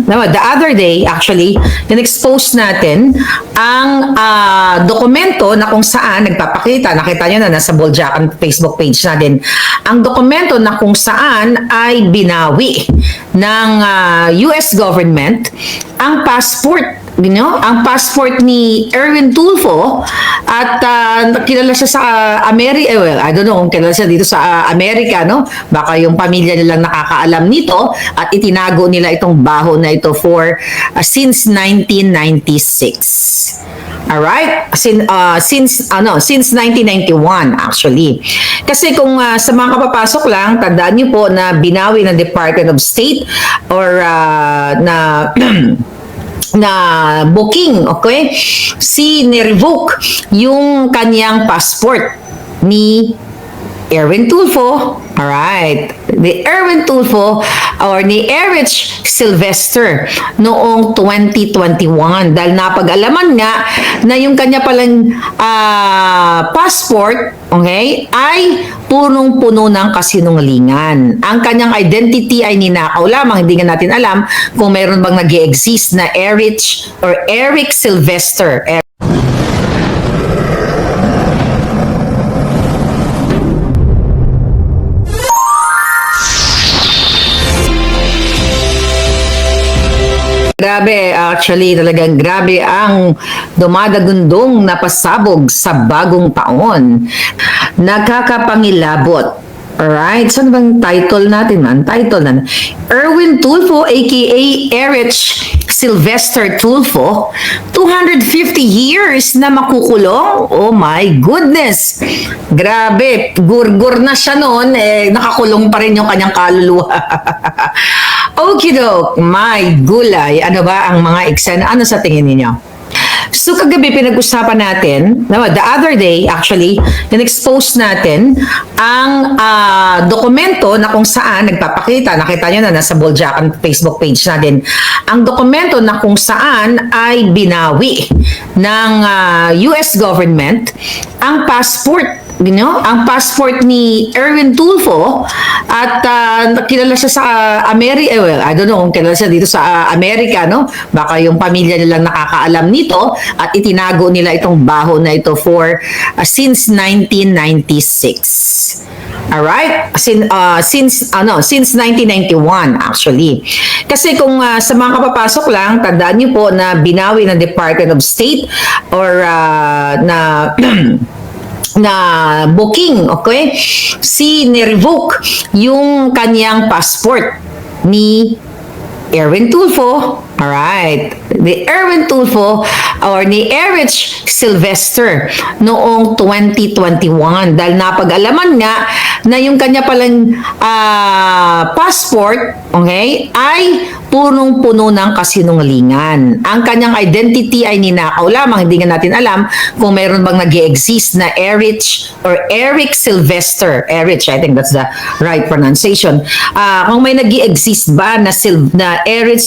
The other day, actually, in-expose natin ang dokumento na kung saan nagpapakita, nakita nyo na nasa Boljakan Facebook page natin, ang dokumento na kung saan ay binawi ng US government ang passport. Ang passport ni Erwin Tulfo at kilala siya sa Amerika, well, I don't know kung kilala siya dito sa Amerika, no? Baka yung pamilya nilang nakakaalam nito at itinago nila itong baho na ito for since 1996. Alright? Since 1991 actually. Kasi kung sa mga kapapasok lang, tandaan niyo po na binawi ng Department of State or na na booking, okay? Ni-revoke yung kanyang passport ni Erwin Tulfo. Alright. The Erwin Tulfo or ni Erich Sylvester noong 2021 dahil napag-alaman nga na yung kanya palang passport, okay, ay punong-puno ng kasinungalingan. Ang kanyang identity ay ninakaw lamang, hindi nga natin alam kung mayroon bang nag-i-exist na Erich or Eric Sylvester. Grabe, actually talagang grabe ang dumadagundong na pasabog sa bagong taon. Nakakapangilabot. Alright, saan bang title natin man? Title na. Erwin Tulfo aka Erich Sylvester Tulfo, 250 years na makukulong? Oh my goodness! Grabe, gurgur na siya noon, nakakulong pa rin yung kanyang kaluluwa. Okidok, my gulay. Ano ba ang mga eksena? Ano sa tingin ninyo? So kagabi pinag-usapan natin, the other day actually, in-expose natin ang dokumento na kung saan nagpapakita, nakita nyo na nasa Boljakan Facebook page natin, ang dokumento na kung saan ay binawi ng US government ang passport. Ang passport ni Erwin Tulfo at kilala siya sa Amerika, well, I don't know kung kilala siya dito sa Amerika, no? Baka yung pamilya nilang nakakaalam nito at itinago nila itong baho na ito for since 1996. Alright? Since 1991 actually. Kasi kung sa mga kapapasok lang, tandaan niyo po na binawi ng Department of State or na booking, okay? Ni-revoke yung kanyang passport ni Erwin Tulfo. Alright. The Erwin Tulfo or ni Erich Sylvester noong 2021 dahil napag-alaman nga na yung kanya palang passport, okay, ay punong-puno ng kasinungalingan. Ang kanyang identity ay ninakaw lamang, hindi nga natin alam kung mayroon bang nag-i-exist na Erich or Eric Sylvester. Erich, I think that's the right pronunciation. Kung may nag-i-exist ba na Erich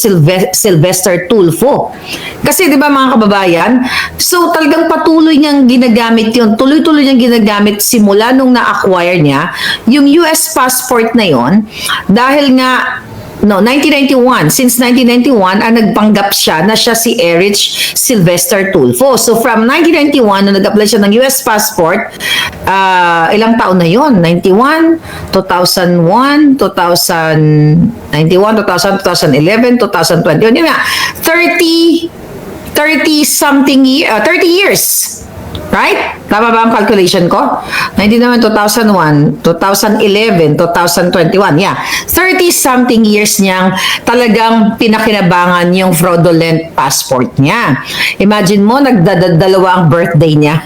Sylvester Tulfo. Kasi 'di ba mga kababayan, so talagang patuloy niyang ginagamit 'yon. Tuloy-tuloy niyang ginagamit simula nung na-acquire niya yung US passport na 'yon dahil nga 1991. Since 1991, nagpanggap siya na siya si Erich Sylvester Tulfo. So from 1991, nung nag-apply siya ng US passport, ilang taon na yon? 91, 2001, 2011, 2020. Yun nga, 30 years. Right? Tama ba ang calculation ko? 2001, 2011, 2021. Yeah. 30-something years niyang talagang pinakinabangan yung fraudulent passport niya. Imagine mo, nagdadalawa ang birthday niya.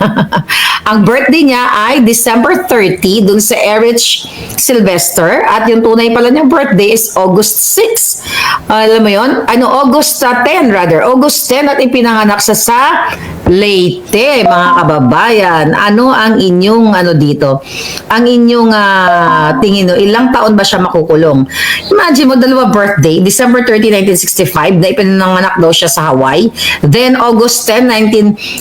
Ang birthday niya ay December 30 dun sa Erich Sylvester at yung tunay pala niyang birthday is August 6. Alam mo yun? August 10 rather. August 10 at ipinanganak sa Leyte, mga kababayan. kababayan, ano ang inyong dito? Ang inyong tingin, no, ilang taon ba siya makukulong? Imagine mo, dalawa birthday, December 30, 1965, na ipinanganak daw siya sa Hawaii. Then August 10,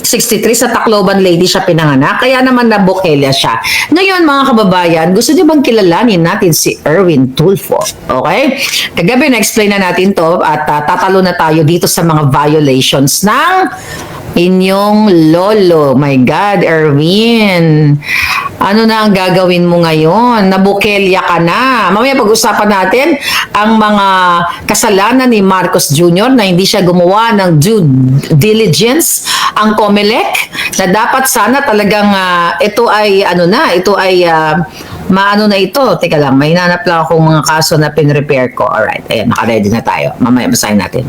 1963, sa Tacloban Lady siya pinanganak. Kaya naman nabukelya siya. Ngayon mga kababayan, gusto niyo bang kilalanin natin si Erwin Tulfo? Okay? Kagabi na-explain na natin to at tatalo na tayo dito sa mga violations ng inyong lolo. My God, Erwin. Ano na ang gagawin mo ngayon? Nabukelya ka na. Mamaya pag-usapan natin ang mga kasalanan ni Marcos Jr. na hindi siya gumawa ng due diligence, ang COMELEC, na dapat sana talagang ito ay maano na ito. Teka lang, may hinanap lang akong mga kaso na pinrepair ko. Alright, ayan, nakaready na tayo. Mamaya basahin natin.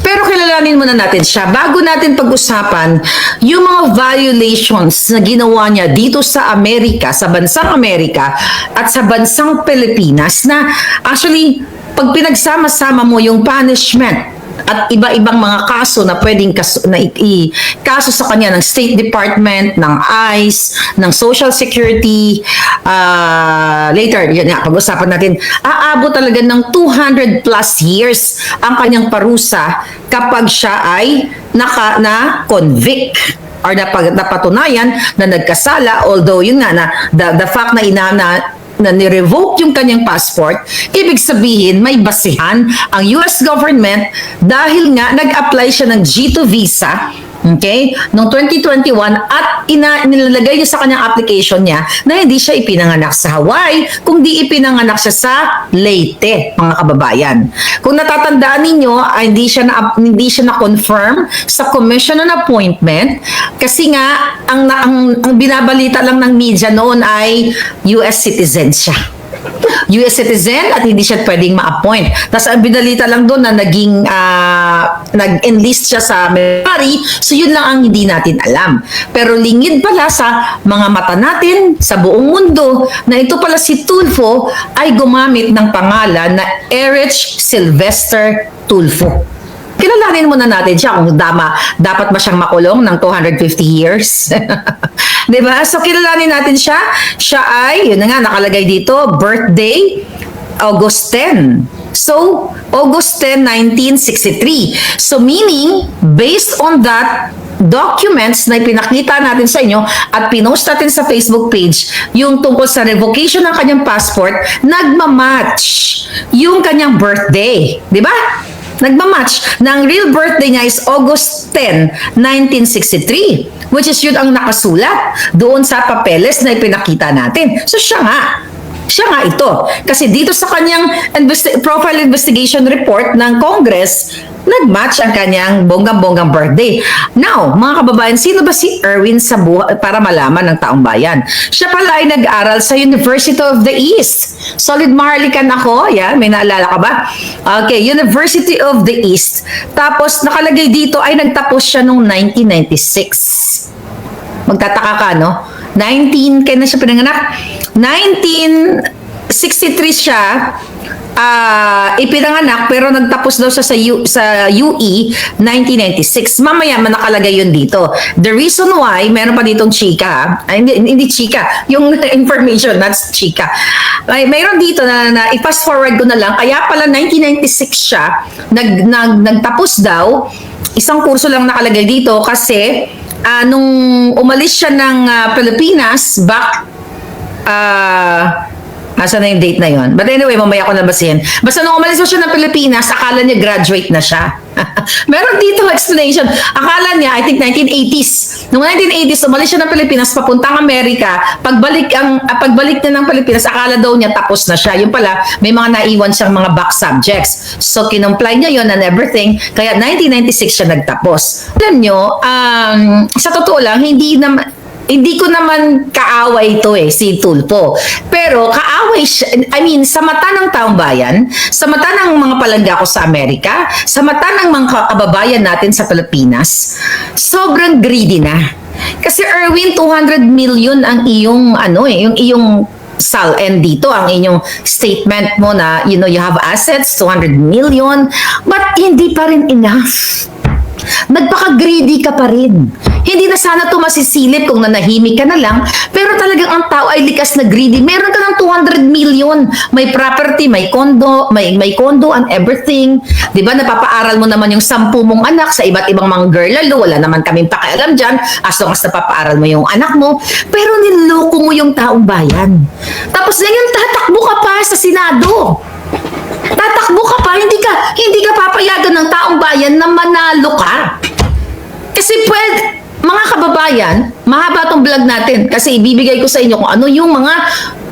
Pero kilalanin muna natin siya. Bago natin pag-usapan yung mga violations na ginawa niya dito sa Amerika, sa bansang Amerika at sa bansang Pilipinas, na actually, pag pinagsama-sama mo yung punishment at iba-ibang mga kaso na pwedeng kaso sa kanya ng State Department, ng ICE, ng Social Security, later, yun nga, pag-usapan natin, aabot talaga ng 200 plus years ang kanyang parusa kapag siya ay na-convict or napatunayan na nagkasala, although yun nga, na the fact na ni-revoke yung kanyang passport, ibig sabihin may basihan ang US government dahil nga nag-apply siya ng G2 visa, okay, noong 2021 at nilalagay niya sa kanyang application niya na hindi siya ipinanganak sa Hawaii, kundi ipinanganak siya sa Leyte, mga kababayan. Kung natatandaan ninyo, hindi siya na-confirm sa commission on appointment kasi nga ang binabalita lang ng media noon ay US citizen siya. US citizen at hindi siya pwedeng ma-appoint. Tapos ang binalita lang doon na nag-enlist siya sa military, so yun lang ang hindi natin alam. Pero lingid pala sa mga mata natin sa buong mundo na ito pala si Tulfo ay gumamit ng pangalan na Erich Sylvester Tulfo. Kilalanin muna natin siya kung dapat ba siyang makulong ng 250 years. Diba? So kilalanin natin siya. Siya ay, yun na nga, nakalagay dito, birthday, August 10. So, August 10, 1963. So meaning, based on that documents na ipinakita natin sa inyo at pinost natin sa Facebook page, yung tungkol sa revocation ng kanyang passport, nagmamatch yung kanyang birthday. Diba? Nagmamatch na ang real birthday niya is August 10, 1963, which is yun ang nakasulat doon sa papeles na ipinakita natin. So siya nga ito. Kasi dito sa kanyang profile investigation report ng Congress, nag-match ang kanyang bonggang-bonggang birthday. Now, mga kababayan, sino ba si Erwin sa buhay para malaman ng taong bayan? Siya pala ay nag-aral sa University of the East. Solid Maharlikan ako. Yan, may naalala ka ba? Okay, University of the East. Tapos, nakalagay dito ay nagtapos siya noong 1996. Magtataka ka, no? Kailan siya pinanganak? 1963 siya ipinanganak pero nagtapos daw siya sa UE 1996. Mamaya nakalagay yun dito. The reason why, meron pa ditong chika, hindi chika, yung information, that's chika. Mayroon dito na i-fast forward ko na lang, kaya pala 1996 siya, nagtapos daw, isang kurso lang nakalagay dito kasi nung umalis siya ng Pilipinas, asa na yung date na yon? But anyway, mamaya ko na basihin. Basta nung umalis mo siya ng Pilipinas, akala niya graduate na siya. Meron dito explanation. Akala niya, I think 1980s. Noong 1980s, umalis siya ng Pilipinas, papuntang Amerika. Pagbalik niya ng Pilipinas, akala daw niya tapos na siya. Yung pala, may mga naiwan siyang mga back subjects. So, kinumply niya yon and everything. Kaya 1996 siya nagtapos. Alam nyo, sa totoo lang, hindi ko naman kaaway ito si Tulfo. Pero kaaway siya, sa mata ng taong bayan, sa mata ng mga palangga ko sa Amerika, sa mata ng mga kababayan natin sa Pilipinas, sobrang greedy na. Kasi Erwin, 200 million ang iyong, yung iyong SALN dito, ang inyong statement mo na, you have assets, 200 million, but hindi pa rin enough. Nagpaka-greedy ka pa rin. Hindi na sana ito masisilip kung nanahimik ka na lang, pero talagang ang tao ay likas na greedy. Meron ka ng 200 million, may property, may condo, may condo and everything. 'Di ba? Napapaaral mo naman yung 10 mong anak sa iba't ibang mga girl lalo, wala naman kaming pakialam diyan as long as napapaaral mo yung anak mo, pero niloko mo yung taong bayan. Tapos ngayon tatakbo ka pa sa Senado. Tatakbo ka pa, hindi ka papayagan ng taong bayan na manalo ka. Kasi mga kababayan, mahaba tong vlog natin kasi ibibigay ko sa inyo kung ano yung mga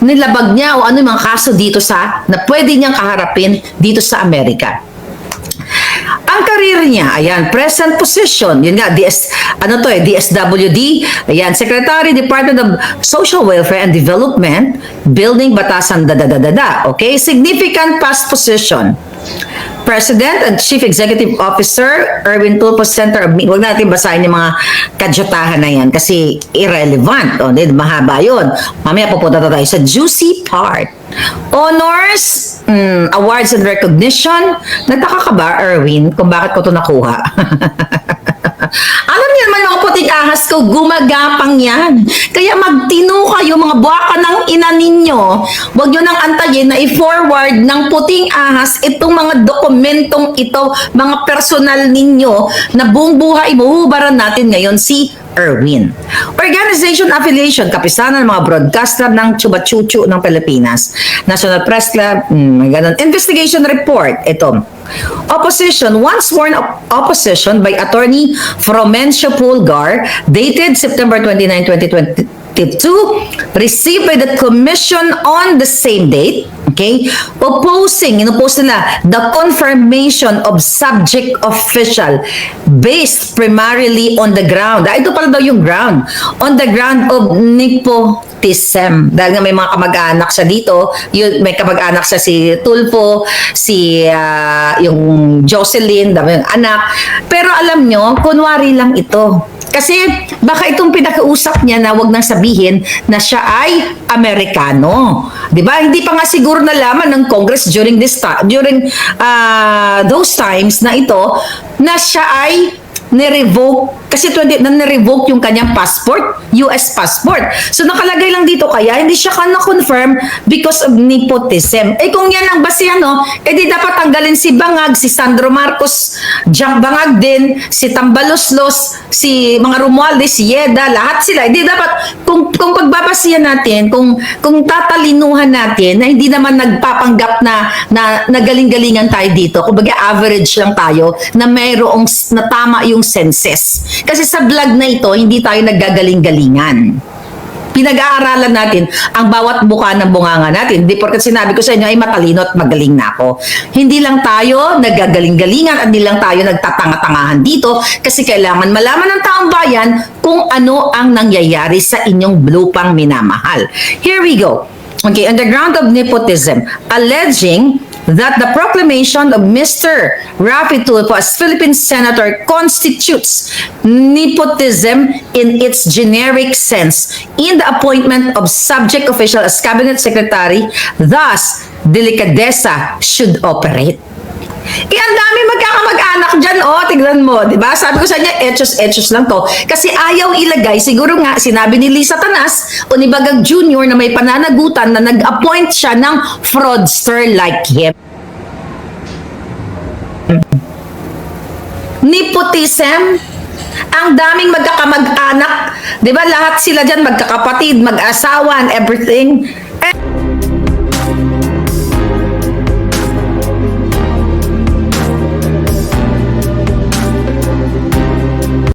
nilabag niya o ano yung mga kaso dito na pwede niyang kaharapin dito sa Amerika. Ang career niya, ayan, present position, yun nga, DSWD, ayan, Secretary, Department of Social Welfare and Development, Building Batasan, okay? Significant past position. President and Chief Executive Officer, Erwin Tulfo Center of Huwag natin basahin yung mga kadyatahan na yan kasi irrelevant. O, mahaba yun. Mamaya pupunta tayo sa juicy part. Honors, awards and recognition. Nagtaka ka ba, Erwin, kung bakit ko ito nakuha? Alam niyo naman mga puting ahas ko, gumagapang yan. Kaya magtino kayo, mga buwaka ng ina ninyo. Huwag nyo nang antayin na i-forward ng puting ahas itong mga dokumentong ito, mga personal ninyo na buong buhay buhubaran natin ngayon si Erwin. Organization affiliation, kapisanan ng mga broadcaster ng Chuba Chuchu ng Pilipinas. National Press Club, ganun. Investigation report, ito. Opposition, once sworn opposition by Attorney Fromencio Pulgar, dated September 29, 2022, received by the Commission on the same date, okay, inopose nila the confirmation of subject official based primarily on the ground. Ito pala daw yung ground. On the ground of nepotism. Dahil nga may mga kamag-anak siya dito, may kamag-anak siya si Tulfo, yung Jocelyn, yung anak. Pero alam nyo, kunwari lang ito. Kasi baka itong pinakausap niya na wag nang sabihin na siya ay Amerikano. 'Di ba? Hindi pa nga siguro nalaman ng Congress during those times na ito na siya ay ni-revoke kasi na-revoke yung kanyang passport, US passport. So nakalagay lang dito kaya hindi siya na-confirm because of nepotism. Kung yan ang basihan, di dapat tanggalin si Bangag, si Sandro Marcos, Jack Bangag din, si Tambaloslos, si mga Romualdez, si Yeda, lahat sila. Di dapat, kung pagbabasihan natin, kung tatalinuhan natin na hindi naman nagpapanggap na galing-galingan tayo dito, kumbaga average lang tayo na mayroong na tama yung senses. Kasi sa vlog na ito, hindi tayo naggagaling-galingan. Pinag-aaralan natin ang bawat buka ng bunganga natin. Hindi porket sinabi ko sa inyo ay matalino at magaling na ako. Hindi lang tayo naggagaling-galingan at hindi lang tayo nagtatanga-tangahan dito kasi kailangan malaman ng taong bayan kung ano ang nangyayari sa inyong lupang minamahal. Here we go. Okay, on the ground of nepotism, alleging that the proclamation of Mr. Rafi Tulfo as Philippine Senator constitutes nepotism in its generic sense in the appointment of subject official as Cabinet Secretary, thus, delicadeza should operate. Ang dami magkakamag-anak dyan, tignan mo, di ba? Sabi ko sa niya, etchos lang to. Kasi ayaw ilagay, siguro nga, sinabi ni Lisa Tanas o ni Bagag Jr. na may pananagutan na nag-appoint siya ng fraudster like him. Nepotism, ang daming magkakamag-anak, di ba? Lahat sila dyan magkakapatid, mag-asawa and everything.